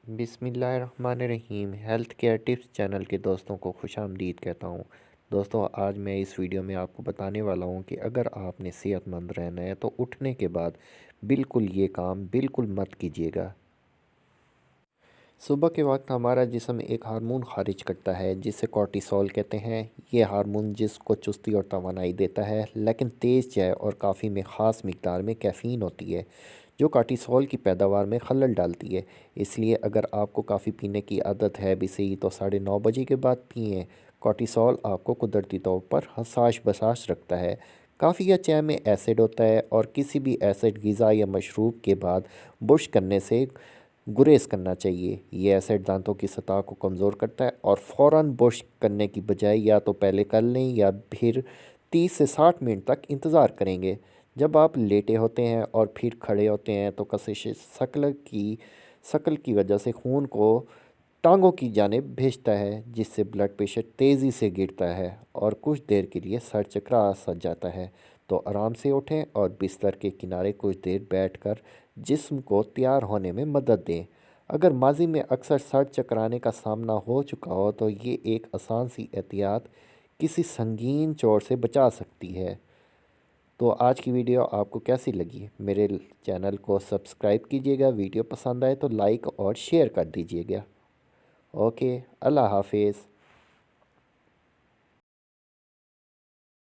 बिस्मिल्लाहिर्रहमानिर्रहीम। Health care tips channel के दोस्तों को खुश आमदीद कहता हूँ। दोस्तों, आज मैं इस वीडियो में आपको बताने वाला हूँ कि अगर आपने सेहतमंद रहना है तो उठने के बाद बिल्कुल ये काम बिल्कुल मत कीजिएगा। सुबह के वक्त हमारा जिस्म एक हार्मोन खारिज करता है जिसे कॉर्टिसोल कहते हैं। ये हार्मोन जिसको चुस्ती और तवानाई देता है, लेकिन तेज़ चाय और काफ़ी में ख़ास मिकदार में कैफ़ीन होती है जो कॉर्टिसोल की पैदावार में खलल डालती है। इसलिए अगर आपको काफ़ी पीने की आदत है भी सही तो 9:30 के बाद पिएँ। कॉर्टिसोल आपको कुदरती तौर पर हसास बसास रखता है। काफ़ी या चाय में एसिड होता है और किसी भी एसिड ग़िज़ा या मशरूब के बाद ब्रश करने से गुरेज करना चाहिए। ये एसिड दांतों की सतह को कमज़ोर करता है और फ़ौरन ब्रश करने की बजाय या तो पहले कर लें या फिर 30 से 60 मिनट तक इंतज़ार करेंगे। जब आप लेटे होते हैं और फिर खड़े होते हैं तो कशिश शक्ल की वजह से खून को टांगों की जानिब भेजता है, जिससे ब्लड प्रेशर तेज़ी से गिरता है और कुछ देर के लिए सर चकरा सा जाता है। तो आराम से उठें और बिस्तर के किनारे कुछ देर बैठकर जिस्म को तैयार होने में मदद दें। अगर माजी में अक्सर सर चकराने का सामना हो चुका हो तो ये एक आसान सी एहतियात किसी संगीन चोट से बचा सकती है। तो आज की वीडियो आपको कैसी लगी? मेरे चैनल को सब्सक्राइब कीजिएगा। वीडियो पसंद आए तो लाइक और शेयर कर दीजिएगा। ओके, अल्लाह हाफिज़।